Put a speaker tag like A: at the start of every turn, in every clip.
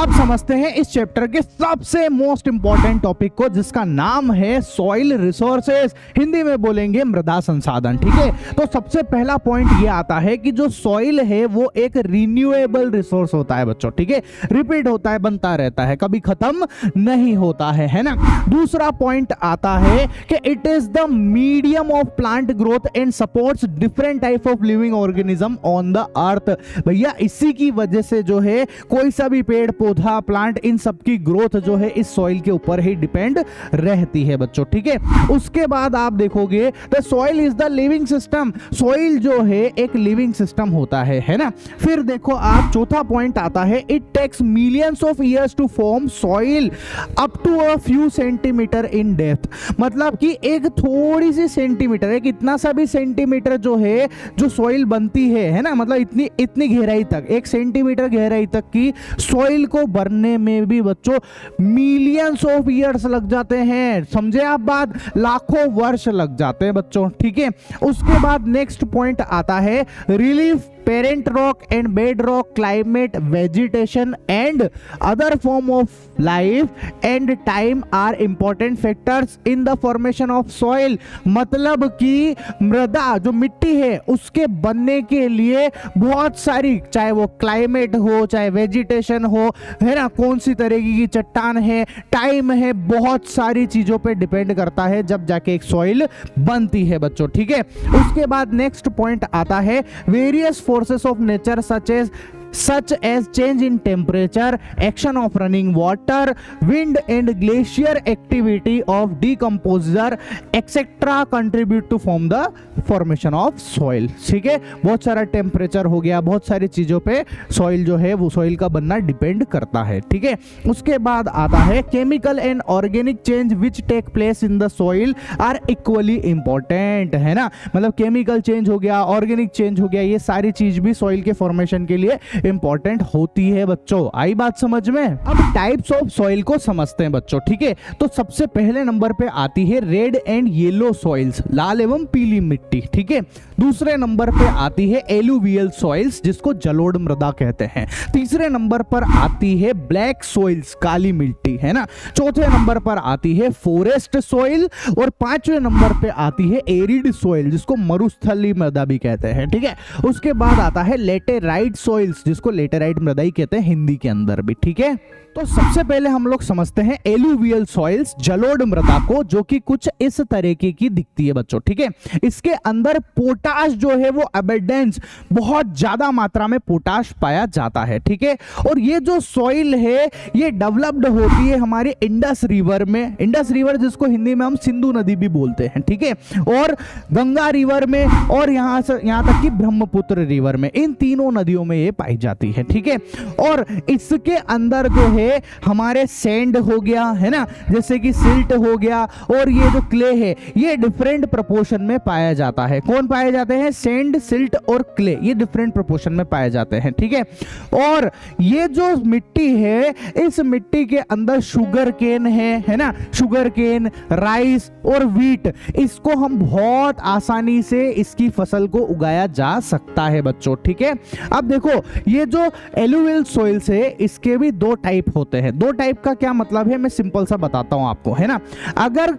A: अब समझते हैं इस चैप्टर के सबसे मोस्ट इंपॉर्टेंट टॉपिक को, जिसका नाम है सॉइल रिसोर्सेज, हिंदी में बोलेंगे मृदा संसाधन। ठीक है, तो सबसे पहला पॉइंट ये आता है कि जो सॉइल है वो एक रिन्यूएबल रिसोर्स होता है बच्चों। ठीक है, रिपीट होता है, बनता रहता है, कभी खत्म नहीं होता है ना। दूसरा पॉइंट आता है कि it is the medium of plant growth and supports different type of living organism on the earth. भैया इसी की वजह से जो है कोई सा भी पेड़ पौधा प्लांट, इन सब की ग्रोथ जो है इस सॉइल के ऊपर ही डिपेंड रहती है बच्चों। ठीक है, उसके बाद आप देखोगे the soil is the living system, soil जो है एक लिविंग सिस्टम होता है ना। फिर देखो आप चौथा पॉइंट आता है, it takes millions of years to form soil up to a few centimetre in depth. मतलब कि एक थोड़ी सी सेंटीमीटर, एक इतना सा भी सेंटीमीटर जो है जो सॉइल बनती है ना, मतलब इतनी इतनी गहराई तक, 1 सेंटीमीटर गहराई तक की सॉइल को भरने में भी बच्चों मिलियंस ऑफ ईयर्स लग जाते हैं। समझे आप बात, लाखों वर्ष लग जाते हैं बच्चों। ठीक है, उसके बाद नेक्स्ट पॉइंट आता है relief parent rock and bed rock climate vegetation and other form of life and time are important factors in the formation of soil। मतलब कि मृदा जो मिट्टी है उसके बनने के लिए बहुत सारी, चाहे वो क्लाइमेट हो चाहे वेजिटेशन हो, है ना, कौन सी तरीके की चट्टान है, टाइम है, बहुत सारी चीजों पे डिपेंड करता है जब जाके एक सॉइल बनती है बच्चों। ठीक है, उसके बाद नेक्स्ट पॉइंट आता है various forces of nature such as change in temperature, action of running water, wind and glacier activity of decomposer etc contribute to form the formation of soil। ठीक है, बहुत सारा टेम्परेचर हो गया, बहुत सारी चीजों पे सॉइल जो है वो सॉइल का बनना डिपेंड करता है। ठीक है, उसके बाद आता है chemical and organic change which take place in the soil are equally important, है ना। मतलब केमिकल चेंज हो गया, ऑर्गेनिक चेंज हो गया, ये सारी चीज भी सॉइल के फॉर्मेशन के लिए इंपॉर्टेंट होती है बच्चों। आई बात समझ में। अब टाइप्स ऑफ सॉइल को समझते हैं बच्चों। ठीक है, तो सबसे पहले नंबर पे आती है रेड एंड येलो सॉइल्स, लाल एवं पीली मिट्टी। ठीक है, दूसरे नंबर पे आती है एलुवियल सॉइल्स जिसको जलोढ़ मृदा कहते हैं। तीसरे नंबर पर आती है ब्लैक सॉइल्स, काली मिट्टी, है ना। चौथे नंबर पर आती है फॉरेस्ट सॉइल और पांचवें नंबर पे आती है एरिड सॉइल जिसको मरुस्थलीय मृदा भी कहते हैं। ठीक है, उसके बाद आता है लेटेराइट सॉइल्स जिसको लेटेराइट मृदा ही कहते हैं हिंदी के अंदर भी। ठीक है, तो सबसे पहले हम लोग समझते हैं एलुवियल सॉइल्स, जलोढ़ मृदा को, जो कि कुछ इस तरीके की दिखती है बच्चों। ठीक है, इसके अंदर पोटाश जो है वो अबंडेंस, बहुत ज्यादा मात्रा में पोटाश पाया जाता है। ठीक है, और ये जो सॉइल है ये डेवलप्ड होती है हमारे इंडस रिवर में, इंडस रिवर जिसको हिंदी में हम सिंधु नदी भी बोलते हैं। ठीक है, और गंगा रिवर में, और यहां तक कि ब्रह्मपुत्र रिवर में, इन तीनों नदियों में ये पाई जाती है। ठीक है, और इसके अंदर जो है हमारे सैंड हो गया, है ना, जैसे कि सिल्ट हो गया, और ये जो क्ले है ये डिफरेंट प्रोपोर्शन में पाया जाता है। कौन पाए जाते हैं? सैंड, सिल्ट और क्ले, ये डिफरेंट प्रोपोर्शन में पाए जाते हैं। ठीक है, और ये जो मिट्टी है इस मिट्टी के अंदर शुगर केन है ना, शुगर केन, राइस और व्हीट, इसको हम बहुत आसानी से इसकी फसल को उगाया जा सकता है बच्चों। ठीक है, अब देखो ये जो एलुवियल सॉइल्स है इसके भी दो टाइप होते हैं। दो टाइप का क्या मतलब है मैं सिंपल सा बताता हूं आपको, है ना। अगर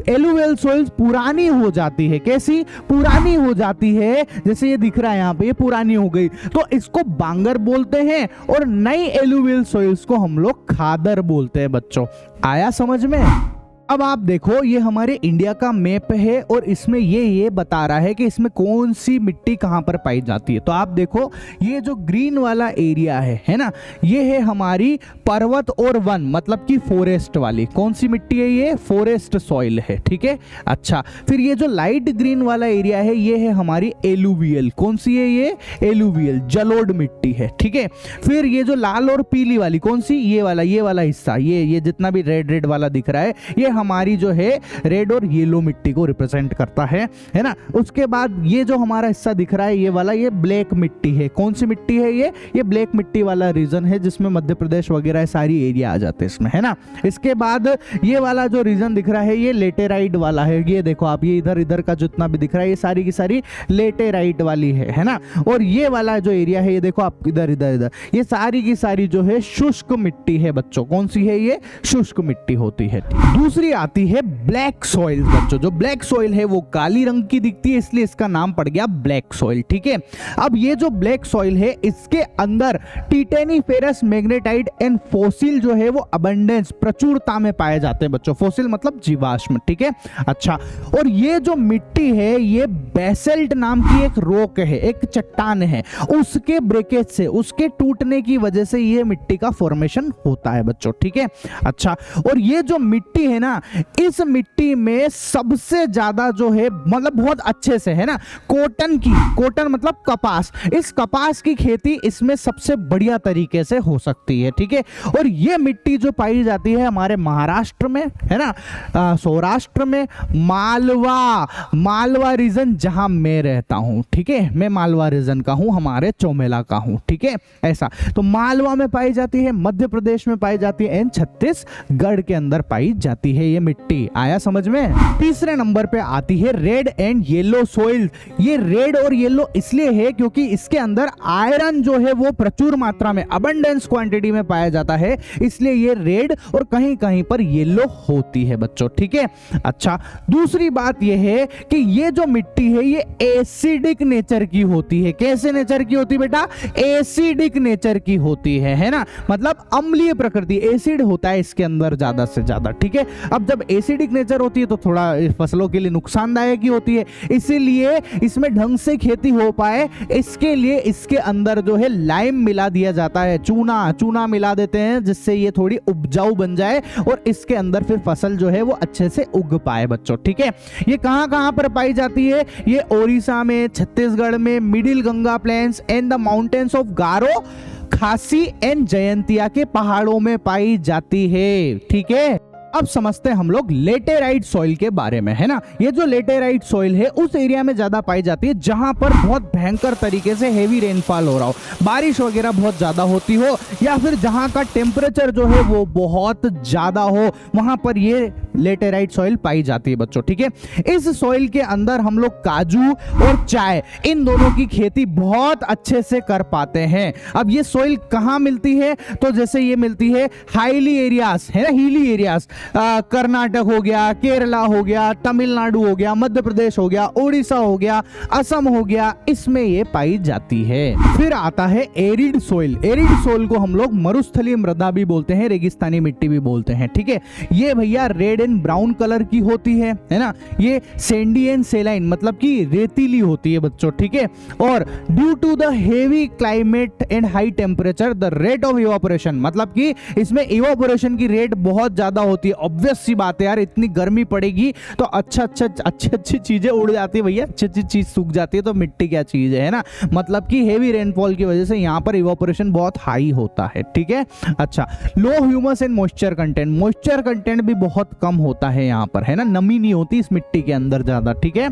A: एलुवियल सॉइल्स पुरानी हो जाती है, कैसी पुरानी हो जाती है, जैसे ये दिख रहा है यहां पे, ये पुरानी हो गई तो इसको बांगर बोलते हैं, और नई एलुवियल सॉइल्स को हम लोग खादर बोलते हैं बच्चों। आया समझ में। अब आप देखो ये हमारे इंडिया का मैप है और इसमें ये बता रहा है कि इसमें कौन सी मिट्टी कहां पर पाई जाती है। तो आप देखो ये जो ग्रीन वाला एरिया है ना, ये है हमारी पर्वत और वन, मतलब कि फॉरेस्ट वाली। कौन सी मिट्टी है? ये फॉरेस्ट सॉइल है। ठीक है, अच्छा, फिर ये जो लाइट ग्रीन वाला एरिया है ये है हमारी एलुवियल। कौन सी है? ये एलुवियल, जलोढ़ मिट्टी है। ठीक है, फिर ये जो लाल और पीली वाली कौन सी? ये वाला हिस्सा, ये जितना भी रेड वाला दिख रहा है ये हमारी जो है रेड और येलो मिट्टी को रिप्रेजेंट करता है ना। उसके बाद ये जो हमारा हिस्सा दिख रहा है ये वाला, ये ब्लैक मिट्टी है। कौन सी मिट्टी है ये ब्लैक मिट्टी वाला रीजन है जिसमें मध्य प्रदेश वगैरह सारी एरिया आ जाते हैं इसमें, है ना। इसके बाद ये वाला जो रीजन दिख रहा है ये लेटेराइट वाला है। ये देखो आप, ये इधर इधर का जितना भी दिख रहा है ये सारी की सारी लेटेराइट वाली है ना। और ये वाला जो एरिया है ये देखो आप, इधर इधर इधर ये सारी की सारी जो है शुष्क मिट्टी है बच्चों। कौन सी है ये? शुष्क मिट्टी होती है। दूसरी आती है ब्लैक सॉइल बच्चों। जो ब्लैक सॉइल है वो काली रंग की दिखती है, इसलिए इसका नाम पड़ गया ब्लैक सॉइल, ठीक है। अब ये जो ब्लैक सॉइल है इसके अंदर टिटेनिफेरस मैग्नेटाइट एंड फॉसिल जो है वो अबंडेंस प्रचुरता में पाए जाते हैं बच्चों। फॉसिल मतलब जीवाश्म, ठीक है। अच्छा, और ये जो मिट्टी है ये बेसल्ट नाम की एक रॉक है, एक चट्टान है, उसके ब्रेकेज से, उसके टूटने की वजह से ये मिट्टी का फॉर्मेशन होता है बच्चों, ठीक है। अच्छा, और ये जो मिट्टी है ना, इस मिट्टी में सबसे ज्यादा जो है मतलब बहुत अच्छे से, है ना, कॉटन मतलब कपास, इस कपास की खेती इसमें सबसे बढ़िया तरीके से हो सकती है, ठीक है। और ये मिट्टी जो पाई जाती है हमारे महाराष्ट्र में, है ना, सौराष्ट्र में, मालवा रीजन जहां मैं रहता हूं, ठीक है। मैं मालवा रीजन का हूं, हमारे चौमेला का हूं, ठीक है। ऐसा तो मालवा में पाई जाती है, मध्य प्रदेश में पाई जाती है एंड छत्तीसगढ़ के अंदर पाई जाती है ये मिट्टी। आया समझ में? तीसरे नंबर पे आती है रेड एंड येलो सॉइल। ये रेड और येलो इसलिए है क्योंकि इसके अंदर आयरन जो है वो प्रचुर मात्रा में, अबंडेंस क्वांटिटी में पाया जाता है, इसलिए ये रेड और कहीं कहीं पर येलो होती है बच्चों, ठीक है। अच्छा, दूसरी बात ये है कि ये जो मिट्टी है ये एसिडिक नेचर की होती है। कैसे नेचर की होती है बेटा? एसिडिक नेचर की होती है ना, मतलब अम्लीय प्रकृति, एसिड होता है इसके अंदर ज्यादा से ज्यादा, ठीक है। अब जब एसिडिक नेचर होती है तो थोड़ा फसलों के लिए नुकसानदायक ही होती है, इसीलिए इसमें ढंग से खेती हो पाए इसके लिए इसके अंदर जो है लाइम मिला दिया जाता है, चूना मिला देते हैं जिससे ये थोड़ी उपजाऊ बन जाए और इसके अंदर फिर फसल जो है वो अच्छे से उग पाए बच्चों, ठीक है। ये कहां पर पाई जाती है? ये ओडिशा में, छत्तीसगढ़ में, middle Ganga plains and the mountains of Garo, Khasi and Jaintia के पहाड़ों में पाई जाती है, ठीक है। अब समझते हैं हम लोग लेटेराइट सॉइल के बारे में, है ना। ये जो लेटेराइट सॉइल है उस एरिया में ज्यादा पाई जाती है जहां पर बहुत भयंकर तरीके से हेवी रेनफॉल हो रहा हो, बारिश वगैरह बहुत ज्यादा होती हो, या फिर जहां का टेम्परेचर जो है वो बहुत ज्यादा हो, वहां पर ये लेटेराइट सॉइल पाई जाती है बच्चों, ठीक है। इस सॉइल के अंदर हम लोग काजू और चाय इन दोनों की खेती बहुत अच्छे से कर पाते हैं। अब ये सॉइल कहां मिलती है? तो जैसे ये मिलती है हाईली एरियाज, है ना, हिली एरियाज, कर्नाटक हो गया, केरला हो गया, तमिलनाडु हो गया, मध्य प्रदेश हो गया, ओडिशा हो गया, असम हो गया, इसमें ये पाई जाती है। फिर आता है एरिड सोइल। एरिड सोइल को हम लोग मरुस्थलीय मृदा भी बोलते हैं, रेगिस्तानी मिट्टी भी बोलते हैं, ठीक है। ये भैया रेड एंड ब्राउन कलर की होती है ना। ये सैंडी एंड सेलाइन मतलब कि रेतीली होती है बच्चों, ठीक है। और due to the heavy climate and high temperature the rate of evaporation, मतलब कि इसमें इवापोरेशन की रेट बहुत ज्यादा होती है। ऑब्वियस सी बात है यार, इतनी गर्मी पड़ेगी तो अच्छी चीजें उड़ जाती है भैया, अच्छी चीज सूख जाती है, तो मिट्टी क्या चीज है ना। मतलब कि हेवी रेनफॉल की वजह से यहाँ पर इवापोरेशन बहुत हाई होता है, ठीक है। अच्छा, low humus and moisture content, moisture content भी बहुत कम होता है यहाँ पर, है ना, नमी नहीं होती इस मिट्टी के अंदर ज्यादा, ठीक है।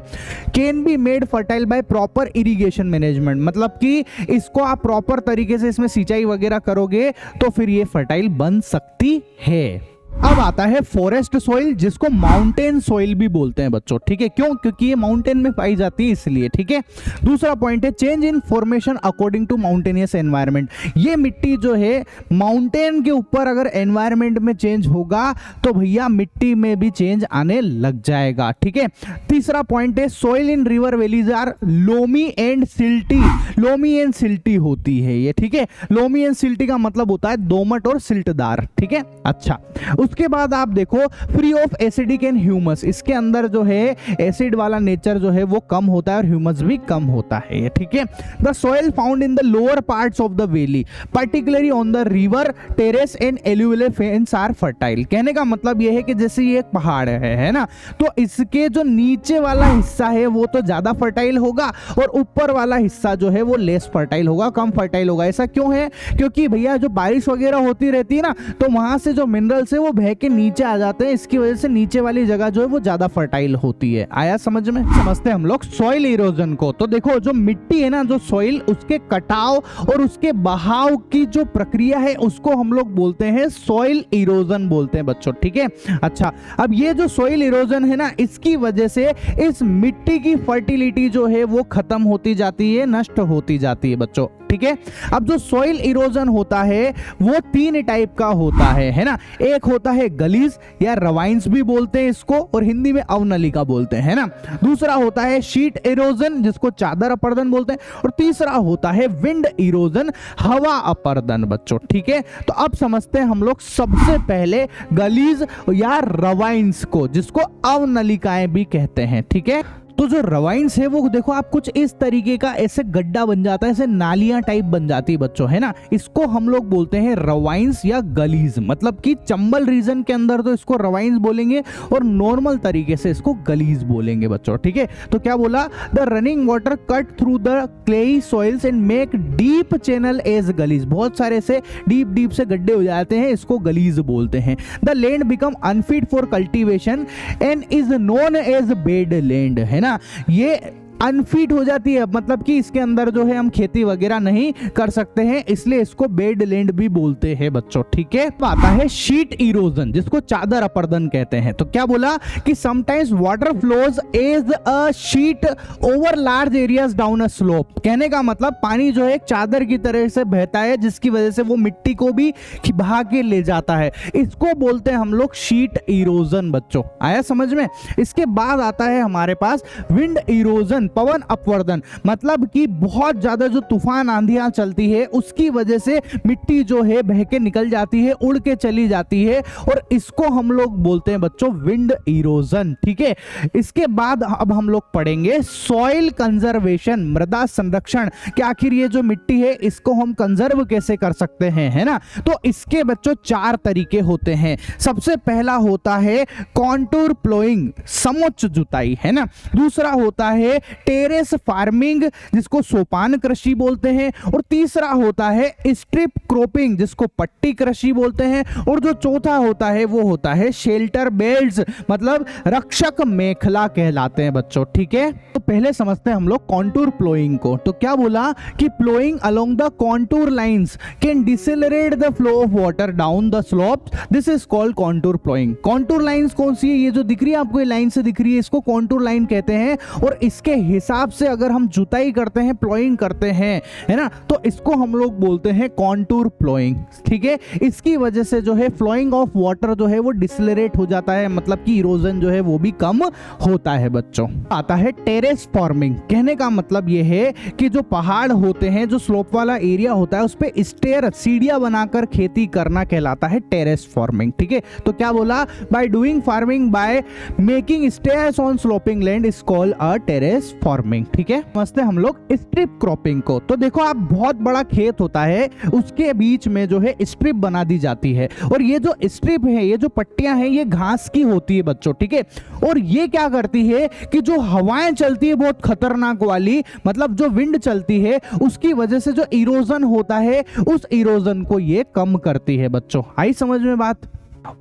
A: Can be made fertile by proper irrigation management, मतलब कि इसको आप प्रॉपर तरीके से इसमें सिंचाई वगैरह करोगे तो फिर ये फर्टाइल बन सकती है। अब आता है फॉरेस्ट सॉइल, जिसको माउंटेन सॉइल भी बोलते हैं बच्चों, ठीक है। क्यों? क्योंकि ये माउंटेन में पाई जाती है इसलिए, ठीक है। दूसरा पॉइंट है change in formation according to mountainous environment. ये मिट्टी जो है माउंटेन के ऊपर अगर एनवायरनमेंट में चेंज होगा तो भैया मिट्टी में भी चेंज आने लग जाएगा, ठीक है। तीसरा पॉइंट है soil in river valleys are loamy and silty. Loamy and silty होती है ये, ठीक है। लोमी एंड सिल्टी का मतलब होता है दोमट और सिल्टदार, ठीक है। अच्छा, उसके बाद आप देखो free of acidic and humus, इसके अंदर जो है एसिड वाला नेचर जो है वो कम होता है और ह्यूमस भी कम होता है, ठीक है। The soil found in the lower parts of the valley particularly on the river terrace and alluvial fans are fertile. कहने का मतलब ये है कि जैसे ये एक पहाड़ है ना, तो इसके जो नीचे वाला हिस्सा है वो तो ज्यादा फर्टाइल होगा और ऊपर वाला हिस्सा जो है वो लेस फर्टाइल होगा, कम फर्टाइल होगा। ऐसा क्यों है? क्योंकि भैया जो बारिश वगैरह होती रहती है ना, तो वहां से जो मिनरल्स है वो बह के नीचे आ जाते हैं, इसकी वजह से नीचे वाली जगह जो है वो ज्यादा फर्टाइल होती है। आया समझ में? समझते हैं हम लोग सॉइल इरोजन को। तो देखो जो मिट्टी है ना, जो सॉइल, उसके कटाव और उसके बहाव की जो प्रक्रिया है उसको हम लोग बोलते हैं सॉइल इरोजन बोलते हैं बच्चों, ठीक है। अच्छा, अब ये जो सॉइल इरोजन है ना, इसकी वजह से इस मिट्टी की फर्टिलिटी जो है वो खत्म होती जाती है, नष्ट होती जाती है बच्चों, ठीक है। अब जो सॉइल इरोजन होता है वो 3 टाइप का होता है ना। एक होता है गलीज या रवाइंस भी बोलते हैं इसको, और हिंदी में अवनलिका बोलते हैं ना। दूसरा होता है शीट इरोजन, जिसको चादर अपर्दन बोलते हैं, और तीसरा होता है विंड इरोजन, हवा अपर्दन बच्चों, ठीक है। तो अब समझते हैं हम लोग सबसे पहले गलीज या रवाइंस को, जिसको अवनलिकाएं भी कहते हैं, ठीक है। तो जो रवाइंस है वो देखो आप कुछ इस तरीके का ऐसे गड्ढा बन जाता है, ऐसे नालियां टाइप बन जाती है बच्चों, है ना। इसको हम लोग बोलते हैं रवाइंस या गलीज, मतलब कि चंबल रीजन के अंदर तो इसको रवाइंस बोलेंगे और नॉर्मल तरीके से इसको गलीज बोलेंगे बच्चों, ठीक है। तो क्या बोला? The running water cut through the clayey soils and make deep channel as gullies. बहुत सारे से डीप से गड्ढे हो जाते हैं, इसको गलीज बोलते हैं। The land become unfit for cultivation and is known as bad land, है ना। ये अनफिट हो जाती है, मतलब कि इसके अंदर जो है हम खेती वगैरह नहीं कर सकते हैं, इसलिए इसको बेड लैंड भी बोलते हैं बच्चों, ठीक है। तो आता है शीट इरोजन, जिसको चादर अपर्दन कहते हैं। तो क्या बोला कि sometimes water flows as a sheet over large areas down a slope. कहने का मतलब पानी जो है एक चादर की तरह से बहता है, जिसकी वजह से वो मिट्टी को भी बहा के ले जाता है, इसको बोलते हैं हम लोग शीट इरोजन बच्चों। आया समझ में? इसके बाद आता है हमारे पास विंड इरोजन, पवन अपवर्दन, मतलब कि बहुत ज्यादा जो तूफान आंधियां चलती है उसकी वजह से मिट्टी जो है बह के निकल जाती है, उड़ के चली जाती है, और इसको हम लोग बोलते हैं बच्चों विंड इरोजन, ठीक है। इसके बाद अब हम लोग पढ़ेंगे सॉइल कंजर्वेशन, मृदा संरक्षण, कि आखिर ये जो मिट्टी है इसको हम कंजर्व कैसे कर सकते हैं, है ना। तो इसके बच्चों 4 तरीके होते हैं। सबसे पहला होता है कॉन्टूर प्लोइंग, समोच्च जुताई, है ना। दूसरा होता है टेरेस फार्मिंग, जिसको सोपान कृषि बोलते हैं, और तीसरा होता है स्ट्रिप क्रॉपिंग, जिसको पट्टी कृषि बोलते हैं, और जो चौथा होता है वो होता है शेल्टर बेल्ट्स, मतलब रक्षक मेखला कहलाते हैं बच्चों, ठीक है। तो पहले समझते हैं हम लोग कॉन्टूर प्लोइंग को। तो क्या बोला कि ploughing along the contour lines can decelerate the flow of water down the slope, this is called contour ploughing. Contour lines कौन सी है? ये जो दिख रही है आपको, ये लाइन से दिख रही है, इसको कॉन्टूर लाइन कहते हैं, और इसके हिसाब से अगर हम जुताई करते हैं, प्लोइंग करते हैं, है ना, तो इसको हम लोग बोलते हैं कॉन्टूर प्लोइंग, ठीक है। इसकी वजह से जो है फ्लोइंग ऑफ वाटर जो है वो डिसलरेट हो जाता है, मतलब कि इरोजन जो है वो भी कम होता है बच्चों। आता है टेरेस फार्मिंग। कहने का मतलब ये है कि जो पहाड़ होते हैं, जो स्लोप वाला एरिया होता है, उस पे स्टेयर, सीढ़ियां बनाकर खेती करना कहलाता है टेरेस फार्मिंग, ठीक है। तो क्या बोला? By doing farming by making stairs on sloping land is called a terrace farming, ठीक है। समझते हम लोग स्ट्रिप क्रॉपिंग को। तो देखो आप, बहुत बड़ा खेत होता है, उसके बीच में जो है स्ट्रिप बना दी जाती है, और ये जो स्ट्रिप है, ये जो पट्टियां हैं, ये घास की होती है बच्चों, ठीक है। और ये क्या करती है कि जो हवाएं चलती है बहुत खतरनाक वाली, मतलब जो विंड चलती है, उसकी वजह से जो इरोजन होता है, उस इरोजन को ये कम करती है बच्चों। आई समझ में बात?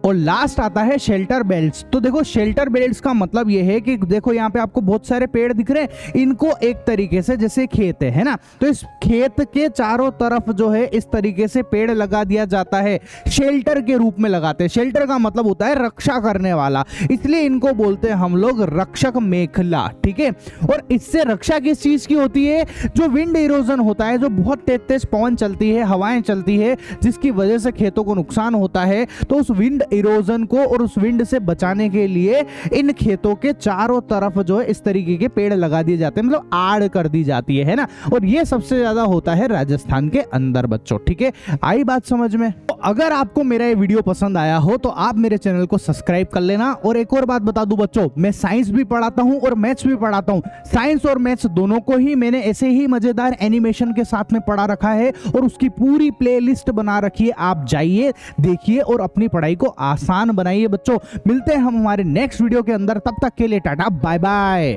A: और लास्ट आता है शेल्टर बेल्ट्स। तो देखो शेल्टर बेल्ट्स का मतलब ये है कि देखो यहाँ पे आपको बहुत सारे पेड़ दिख रहे हैं, इनको एक तरीके से जैसे खेत है ना, तो इस खेत के चारों तरफ जो है इस तरीके से पेड़ लगा दिया जाता है, शेल्टर के रूप में लगाते हैं। शेल्टर का मतलब होता है रक्षा करने वाला, इसलिए इनको बोलते हैं हम लोग रक्षक मेखला, ठीक है। और इससे रक्षा किस चीज की होती है? जो विंड इरोजन होता है, जो बहुत तेज तेज पवन चलती है, हवाएं चलती है, जिसकी वजह से खेतों को नुकसान होता है, तो उस विंड इरोजन को और उस विंड से बचाने के लिए इन खेतों के चारों तरफ जो है इस तरीके के पेड़ लगा दिए जाते हैं, मतलब आड़ कर दी जाती है ना। और ये सबसे ज्यादा होता है राजस्थान के अंदर बच्चों, ठीक है। आई बात समझ में? तो अगर आपको मेरा ये वीडियो पसंद आया हो तो आप मेरे चैनल को सब्सक्राइब कर लेना। और एक और बात बता दूं बच्चों, मैं साइंस भी पढ़ाता हूं और मैथ्स भी पढ़ाता हूं। साइंस और मैथ्स दोनों को ही मैंने ऐसे ही मजेदार एनिमेशन के साथ में पढ़ा रखा है, और उसकी पूरी प्लेलिस्ट बना रखी है। आप जाइए, देखिए और अपनी पढ़ाई को आसान बनाइए बच्चों। मिलते हैं हम हमारे नेक्स्ट वीडियो के अंदर, तब तक के लिए टाटा बाय बाय।